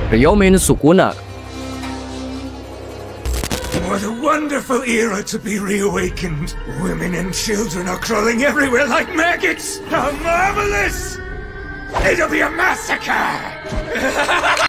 Ryomen Sukuna. What a wonderful era to be reawakened. Women and children are crawling everywhere like maggots. How marvelous! It'll be a massacre!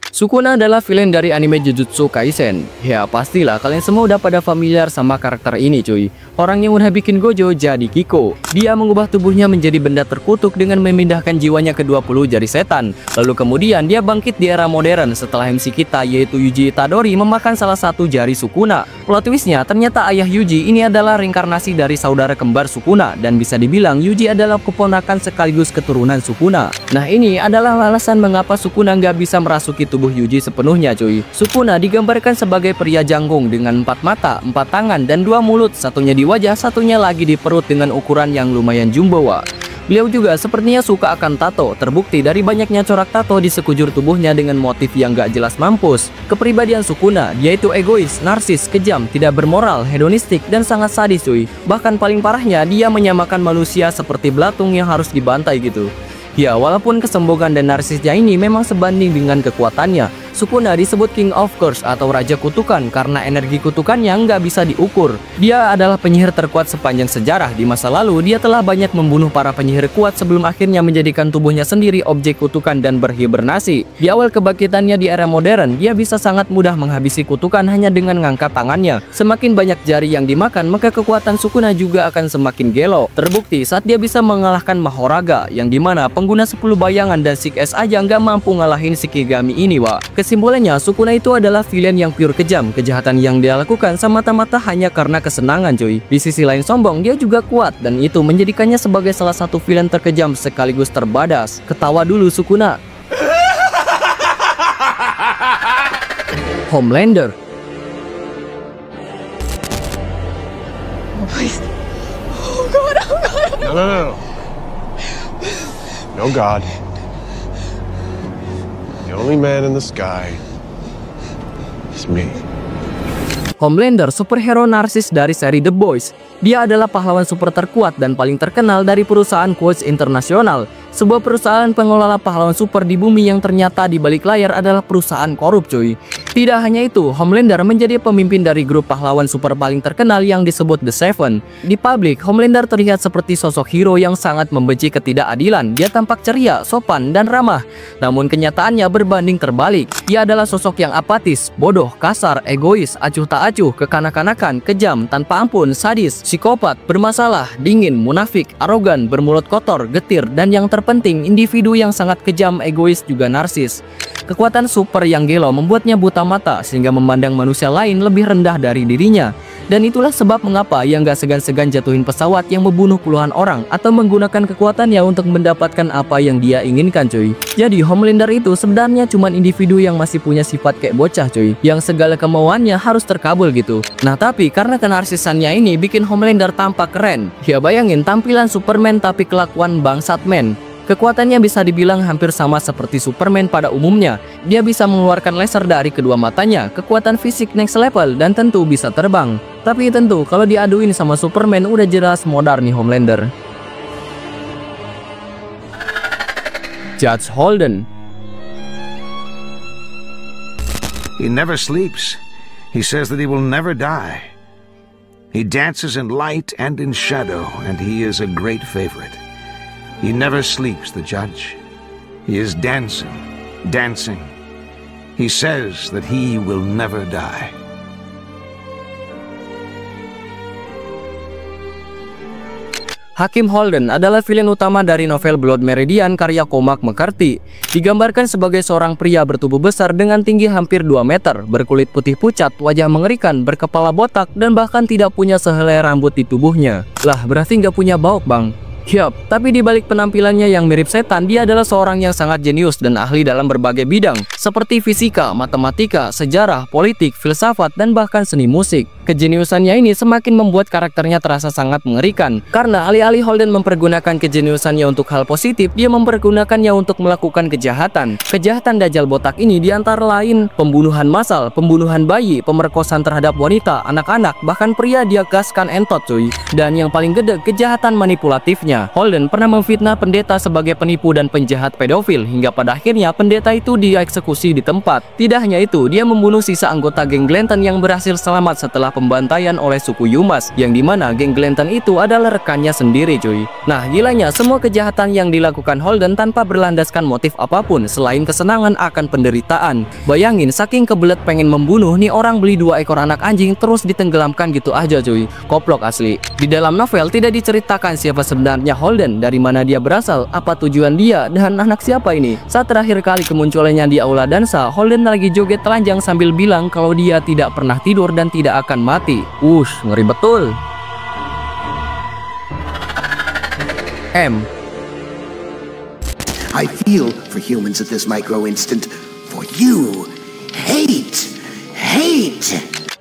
Sukuna adalah villain dari anime Jujutsu Kaisen. Ya pastilah kalian semua udah pada familiar sama karakter ini cuy. Orang yang udah bikin Gojo jadi Kiko. Dia mengubah tubuhnya menjadi benda terkutuk dengan memindahkan jiwanya ke 20 jari setan. Lalu kemudian dia bangkit di era modern setelah MC kita yaitu Yuji Itadori memakan salah satu jari Sukuna. Plot twistnya ternyata ayah Yuji ini adalah reinkarnasi dari saudara kembar Sukuna. Dan bisa dibilang Yuji adalah keponakan sekaligus keturunan Sukuna. Nah ini adalah alasan mengapa Sukuna nggak bisa merasuki tubuh Yuji sepenuhnya cuy. Sukuna digambarkan sebagai pria janggung dengan 4 mata, 4 tangan, dan 2 mulut. Satunya di wajah, satunya lagi di perut dengan ukuran yang lumayan jumbo wah. Beliau juga sepertinya suka akan tato, terbukti dari banyaknya corak tato di sekujur tubuhnya dengan motif yang gak jelas mampus. Kepribadian Sukuna, dia itu egois, narsis, kejam, tidak bermoral, hedonistik, dan sangat sadis cuy. Bahkan paling parahnya, dia menyamakan manusia seperti belatung yang harus dibantai gitu. Ya, walaupun kesombongan dan narsisnya ini memang sebanding dengan kekuatannya, Sukuna disebut King of Curse atau Raja Kutukan karena energi kutukannya nggak bisa diukur. Dia adalah penyihir terkuat sepanjang sejarah. Di masa lalu, dia telah banyak membunuh para penyihir kuat sebelum akhirnya menjadikan tubuhnya sendiri objek kutukan dan berhibernasi. Di awal kebangkitannya di era modern, dia bisa sangat mudah menghabisi kutukan hanya dengan mengangkat tangannya. Semakin banyak jari yang dimakan, maka kekuatan Sukuna juga akan semakin gelo. Terbukti saat dia bisa mengalahkan Mahoraga, yang dimana pengguna 10 bayangan dan Sick S aja nggak mampu ngalahin Shikigami ini wah. Kesimpulannya, Sukuna itu adalah villain yang pure kejam. Kejahatan yang dia lakukan semata-mata hanya karena kesenangan cuy. Di sisi lain sombong, dia juga kuat dan itu menjadikannya sebagai salah satu villain terkejam sekaligus terbadas. Ketawa dulu Sukuna. Homelander. Oh, please. Oh God, oh God. No. No God. The only man in the sky is me. Homelander, superhero narsis dari seri The Boys. Dia adalah pahlawan super terkuat dan paling terkenal dari perusahaan Quds International, sebuah perusahaan pengelola pahlawan super di bumi yang ternyata di balik layar adalah perusahaan korup cuy. Tidak hanya itu, Homelander menjadi pemimpin dari grup pahlawan super paling terkenal yang disebut The Seven. Di publik, Homelander terlihat seperti sosok hero yang sangat membenci ketidakadilan. Dia tampak ceria, sopan, dan ramah. Namun kenyataannya berbanding terbalik. Dia adalah sosok yang apatis, bodoh, kasar, egois, acuh tak acuh, kekanak-kanakan, kejam, tanpa ampun, sadis, psikopat, bermasalah, dingin, munafik, arogan, bermulut kotor, getir, dan yang terpenting, individu yang sangat kejam, egois, juga narsis. Kekuatan super yang gelo membuatnya buta mata sehingga memandang manusia lain lebih rendah dari dirinya. Dan itulah sebab mengapa ia nggak segan-segan jatuhin pesawat yang membunuh puluhan orang atau menggunakan kekuatannya untuk mendapatkan apa yang dia inginkan cuy. Jadi Homelander itu sebenarnya cuma individu yang masih punya sifat kayak bocah cuy, yang segala kemauannya harus terkabul gitu. Nah tapi karena kenarsisannya ini bikin Homelander tampak keren. Ya bayangin tampilan Superman tapi kelakuan bangsat men. Kekuatannya bisa dibilang hampir sama seperti Superman pada umumnya. Dia bisa mengeluarkan laser dari kedua matanya, kekuatan fisik next level, dan tentu bisa terbang. Tapi tentu kalau diaduin sama Superman udah jelas modar nih Homelander. Judge Holden. He never sleeps. He says that he will never die. He dances in light and in shadow, and he is a great favorite. He never sleeps, the judge. He is dancing, dancing. He says that he will never die. Hakim Holden adalah villain utama dari novel Blood Meridian karya Cormac McCarthy. Digambarkan sebagai seorang pria bertubuh besar dengan tinggi hampir 2 meter, berkulit putih pucat, wajah mengerikan, berkepala botak, dan bahkan tidak punya sehelai rambut di tubuhnya. Lah, berarti nggak punya bauk bang? Yup, tapi di balik penampilannya yang mirip setan, dia adalah seorang yang sangat jenius dan ahli dalam berbagai bidang, seperti fisika, matematika, sejarah, politik, filsafat, dan bahkan seni musik. Kejeniusannya ini semakin membuat karakternya terasa sangat mengerikan, karena alih-alih Holden mempergunakan kejeniusannya untuk hal positif, dia mempergunakannya untuk melakukan kejahatan. Kejahatan Dajjal botak ini diantara lain pembunuhan massal, pembunuhan bayi, pemerkosaan terhadap wanita, anak-anak, bahkan pria dia gaskan entot cuy. Dan yang paling gede, kejahatan manipulatifnya. sebelumnya, Holden pernah memfitnah pendeta sebagai penipu dan penjahat pedofil hingga pada akhirnya pendeta itu dieksekusi di tempat. Tidak hanya itu, dia membunuh sisa anggota geng Glanton yang berhasil selamat setelah pembantaian oleh suku Yumas, yang dimana geng Glanton itu adalah rekannya sendiri cuy. Nah gilanya, semua kejahatan yang dilakukan Holden tanpa berlandaskan motif apapun selain kesenangan akan penderitaan. Bayangin, saking kebelet pengen membunuh nih orang beli 2 ekor anak anjing terus ditenggelamkan gitu aja cuy. Koplok asli. Di dalam novel tidak diceritakan siapa sebenarnya Holden, dari mana dia berasal, apa tujuan dia, dan anak siapa ini. Saat terakhir kali kemunculannya di aula dansa, Holden lagi joget telanjang sambil bilang kalau dia tidak pernah tidur dan tidak akan mati. Ngeri betul. M. I feel for humans at this micro instant. For you, hate.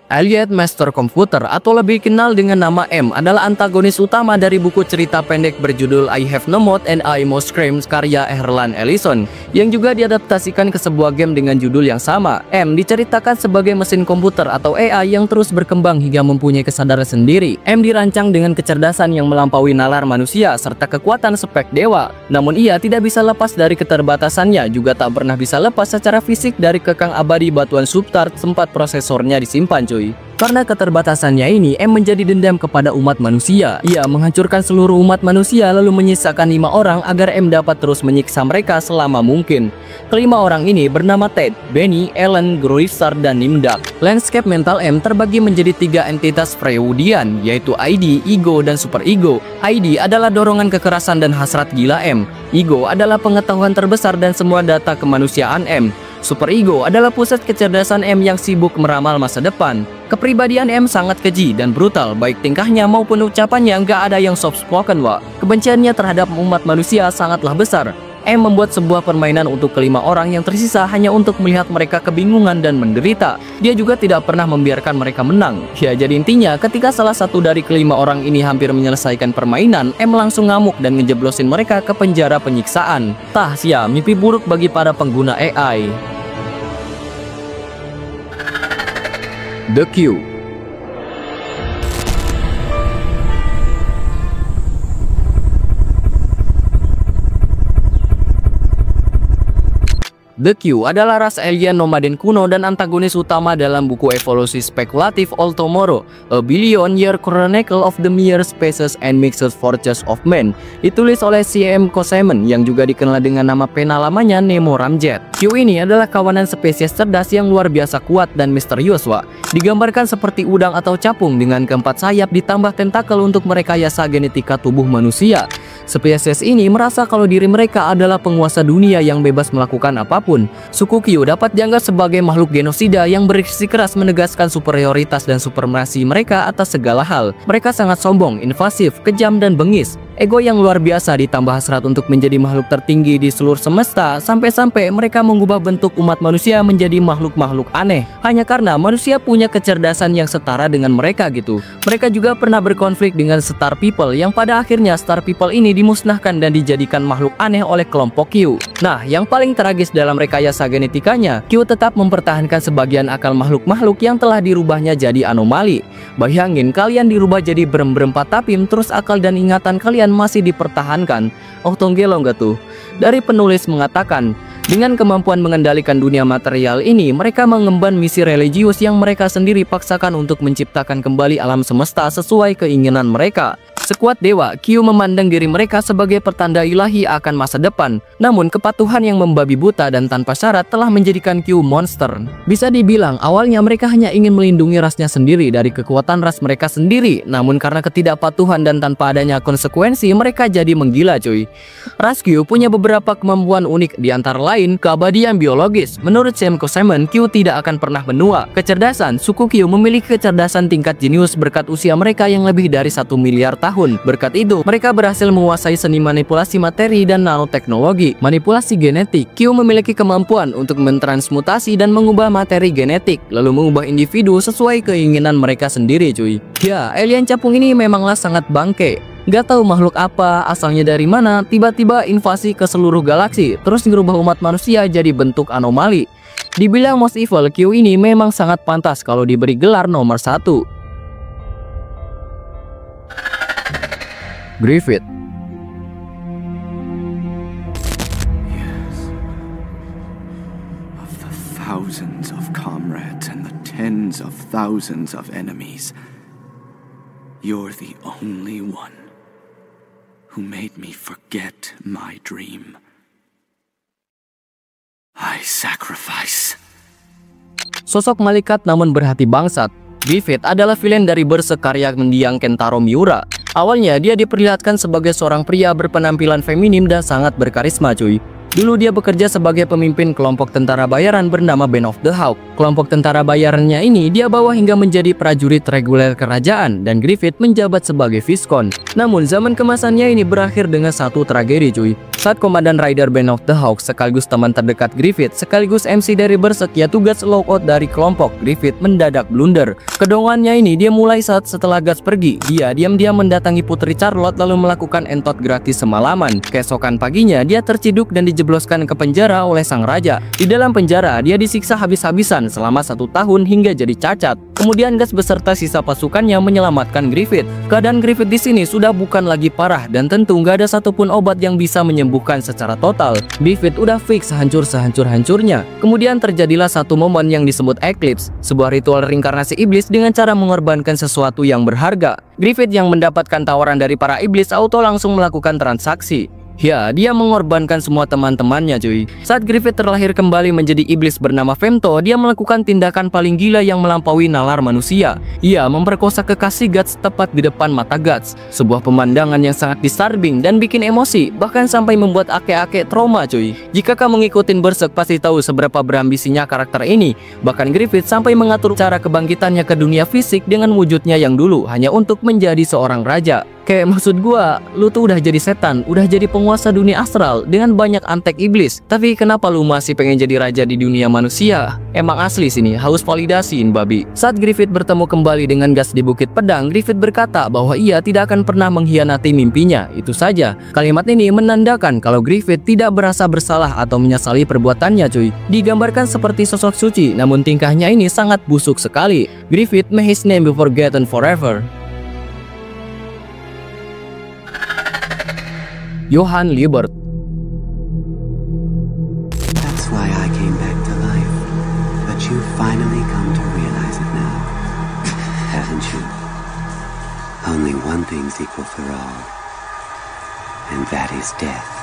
Elliot Master Computer atau lebih kenal dengan nama M adalah antagonis utama dari buku cerita pendek berjudul I Have No Mouth and I Must Scream karya Erland Ellison yang juga diadaptasikan ke sebuah game dengan judul yang sama. M diceritakan sebagai mesin komputer atau AI yang terus berkembang hingga mempunyai kesadaran sendiri. M dirancang dengan kecerdasan yang melampaui nalar manusia serta kekuatan spek dewa. Namun ia tidak bisa lepas dari keterbatasannya, juga tak pernah bisa lepas secara fisik dari kekang abadi batuan subtart tempat prosesornya disimpan cuy. Karena keterbatasannya ini, M menjadi dendam kepada umat manusia. Ia menghancurkan seluruh umat manusia lalu menyisakan 5 orang agar M dapat terus menyiksa mereka selama mungkin. Kelima orang ini bernama Ted, Benny, Ellen, Gruisar, dan Nimdak. Landscape mental M terbagi menjadi 3 entitas Freudian, yaitu ID, Ego, dan Super Ego. ID adalah dorongan kekerasan dan hasrat gila M. Ego adalah pengetahuan terbesar dan semua data kemanusiaan M. Super Ego adalah pusat kecerdasan M yang sibuk meramal masa depan. Kepribadian M sangat keji dan brutal, baik tingkahnya maupun ucapannya nggak ada yang soft spoken wak. Kebenciannya terhadap umat manusia sangatlah besar. M membuat sebuah permainan untuk kelima orang yang tersisa hanya untuk melihat mereka kebingungan dan menderita. Dia juga tidak pernah membiarkan mereka menang. Ya, jadi intinya ketika salah satu dari kelima orang ini hampir menyelesaikan permainan, M langsung ngamuk dan ngejeblosin mereka ke penjara penyiksaan. Tah sia, mimpi buruk bagi para pengguna AI. The Q. The Q adalah ras alien nomaden kuno dan antagonis utama dalam buku evolusi spekulatif All Tomorrow, A Billion-Year Chronicle of the Mere Species and Mixed Fortunes of Man, ditulis oleh C.M. Kosemen yang juga dikenal dengan nama pena lamanya Nemo Ramjet. Q ini adalah kawanan spesies cerdas yang luar biasa kuat dan misterius wak. Digambarkan seperti udang atau capung dengan keempat sayap ditambah tentakel untuk merekayasa genetika tubuh manusia. Spesies ini merasa kalau diri mereka adalah penguasa dunia yang bebas melakukan apapun. Suku Q dapat dianggap sebagai makhluk genosida yang bersikeras menegaskan superioritas dan supremasi mereka atas segala hal. Mereka sangat sombong, invasif, kejam, dan bengis. Ego yang luar biasa ditambah hasrat untuk menjadi makhluk tertinggi di seluruh semesta, sampai-sampai mereka mengubah bentuk umat manusia menjadi makhluk-makhluk aneh hanya karena manusia punya kecerdasan yang setara dengan mereka gitu. Mereka juga pernah berkonflik dengan Star People yang pada akhirnya Star People ini dimusnahkan dan dijadikan makhluk aneh oleh kelompok Q. Nah, yang paling tragis dalam rekayasa genetikanya, Q tetap mempertahankan sebagian akal makhluk-makhluk yang telah dirubahnya jadi anomali. Bayangin kalian dirubah jadi berempat tapim terus akal dan ingatan kalian masih dipertahankan. Tonggelo nggak tuh? Dari penulis mengatakan, dengan kemampuan mengendalikan dunia material ini, mereka mengemban misi religius yang mereka sendiri paksakan untuk menciptakan kembali alam semesta sesuai keinginan mereka. Sekuat dewa, Q memandang diri mereka sebagai pertanda ilahi akan masa depan. Namun kepatuhan yang membabi buta dan tanpa syarat telah menjadikan Q monster. Bisa dibilang awalnya mereka hanya ingin melindungi rasnya sendiri dari kekuatan ras mereka sendiri. Namun karena ketidakpatuhan dan tanpa adanya konsekuensi, mereka jadi menggila cuy. Ras Q punya beberapa kemampuan unik, di antara lain keabadian biologis. Menurut Sam Kosemen, Q tidak akan pernah menua. Kecerdasan, suku Q memiliki kecerdasan tingkat jenius berkat usia mereka yang lebih dari 1 miliar tahun. Berkat itu, mereka berhasil menguasai seni manipulasi materi dan nanoteknologi. Manipulasi genetik, Q memiliki kemampuan untuk mentransmutasi dan mengubah materi genetik, lalu mengubah individu sesuai keinginan mereka sendiri cuy. Ya, alien capung ini memanglah sangat bangke. Gak tahu makhluk apa, asalnya dari mana, tiba-tiba invasi ke seluruh galaksi, terus ngerubah umat manusia jadi bentuk anomali. Dibilang most evil, Q ini memang sangat pantas kalau diberi gelar nomor 1. Griffith. thousands of comrades and the tens of thousands of enemies, you're the only one who made me forget my dream. I sacrifice. Sosok malaikat namun berhati bangsat, Griffith adalah villain dari Berserk karya mendiang Kentaro Miura. Awalnya dia diperlihatkan sebagai seorang pria berpenampilan feminim dan sangat berkarisma cuy. Dulu dia bekerja sebagai pemimpin kelompok tentara bayaran bernama Band of the Hawk. Kelompok tentara bayarannya ini dia bawa hingga menjadi prajurit reguler kerajaan dan Griffith menjabat sebagai Viscount. Namun zaman kemasannya ini berakhir dengan satu tragedi cuy. Saat Komandan Rider Band of the Hawk sekaligus teman terdekat Griffith sekaligus MC dari Berserk ya tugas lockout dari kelompok, Griffith mendadak blunder. Kedongannya ini dia mulai saat setelah Guts pergi, dia diam-diam mendatangi Putri Charlotte lalu melakukan entot gratis semalaman. Keesokan paginya dia terciduk dan dijebloskan ke penjara oleh sang raja. Di dalam penjara dia disiksa habis-habisan selama 1 tahun hingga jadi cacat. Kemudian Guts beserta sisa pasukannya menyelamatkan Griffith. Keadaan Griffith di sini sudah bukan lagi parah dan tentu nggak ada satupun obat yang bisa menyembuhkan secara total. Griffith udah fix hancur sehancur-hancurnya. Kemudian terjadilah satu momen yang disebut Eclipse, sebuah ritual reinkarnasi iblis dengan cara mengorbankan sesuatu yang berharga. Griffith yang mendapatkan tawaran dari para iblis auto langsung melakukan transaksi. Ya, dia mengorbankan semua teman-temannya cuy. Saat Griffith terlahir kembali menjadi iblis bernama Femto, dia melakukan tindakan paling gila yang melampaui nalar manusia. Ia memperkosa kekasih Guts tepat di depan mata Guts. Sebuah pemandangan yang sangat disturbing dan bikin emosi, bahkan sampai membuat ake-ake trauma cuy. Jika kamu ngikutin Berserk pasti tahu seberapa berambisinya karakter ini. Bahkan Griffith sampai mengatur cara kebangkitannya ke dunia fisik dengan wujudnya yang dulu hanya untuk menjadi seorang raja. Kayak maksud gua, lu tuh udah jadi setan, udah jadi penguasa dunia astral dengan banyak antek iblis. Tapi kenapa lu masih pengen jadi raja di dunia manusia? Emang asli sini, haus validasiin babi. Saat Griffith bertemu kembali dengan Guts di Bukit Pedang, Griffith berkata bahwa ia tidak akan pernah mengkhianati mimpinya. Itu saja. Kalimat ini menandakan kalau Griffith tidak merasa bersalah atau menyesali perbuatannya cuy. Digambarkan seperti sosok suci, namun tingkahnya ini sangat busuk sekali. Griffith, may his name be forgotten forever. Johann Liebert. That's why I came back to life. But you've finally come to realize it now, haven't you? Only one thing's equal for all, and that is death.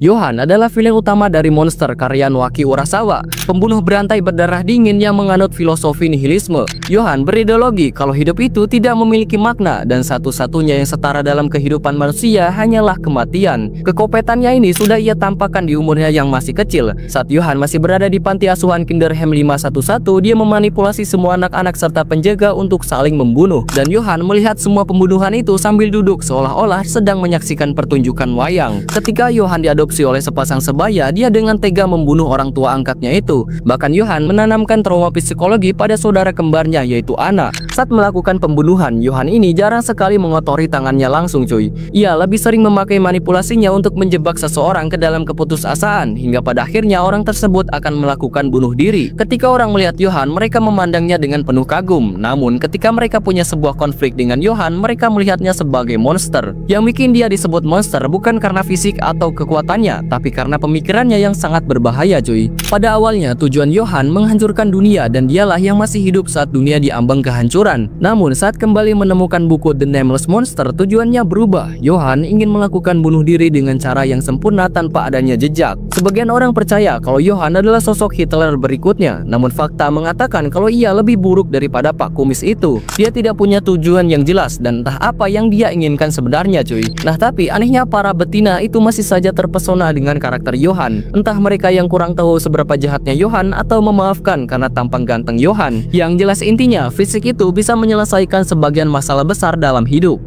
Johann adalah villain utama dari Monster karya Naoki Urasawa, pembunuh berantai berdarah dingin yang menganut filosofi nihilisme. Johann berideologi kalau hidup itu tidak memiliki makna dan satu-satunya yang setara dalam kehidupan manusia hanyalah kematian. Kekopetannya ini sudah ia tampakkan di umurnya yang masih kecil. Saat Johann masih berada di panti asuhan Kinderheim 511, dia memanipulasi semua anak-anak serta penjaga untuk saling membunuh. Dan Johann melihat semua pembunuhan itu sambil duduk seolah-olah sedang menyaksikan pertunjukan wayang. Ketika Johann diadopsi oleh sepasang sebaya, dia dengan tega membunuh orang tua angkatnya itu. Bahkan Johann menanamkan trauma psikologi pada saudara kembarnya yaitu Anna. Saat melakukan pembunuhan, Johann ini jarang sekali mengotori tangannya langsung cuy. Ia lebih sering memakai manipulasinya untuk menjebak seseorang ke dalam keputusasaan hingga pada akhirnya orang tersebut akan melakukan bunuh diri. Ketika orang melihat Johann, mereka memandangnya dengan penuh kagum. Namun ketika mereka punya sebuah konflik dengan Johann, mereka melihatnya sebagai monster. Yang bikin dia disebut monster bukan karena fisik atau kekuatan, tapi karena pemikirannya yang sangat berbahaya cuy. Pada awalnya tujuan Johann menghancurkan dunia dan dialah yang masih hidup saat dunia diambang kehancuran. Namun saat kembali menemukan buku The Nameless Monster, tujuannya berubah. Johann ingin melakukan bunuh diri dengan cara yang sempurna tanpa adanya jejak. Sebagian orang percaya kalau Johann adalah sosok Hitler berikutnya. Namun fakta mengatakan kalau ia lebih buruk daripada Pak Kumis itu. Dia tidak punya tujuan yang jelas dan entah apa yang dia inginkan sebenarnya cuy. Nah tapi anehnya para betina itu masih saja terpesona dengan karakter Johann. Entah mereka yang kurang tahu seberapa jahatnya Johann atau memaafkan karena tampang ganteng Johann. Yang jelas intinya, fisik itu bisa menyelesaikan sebagian masalah besar dalam hidup.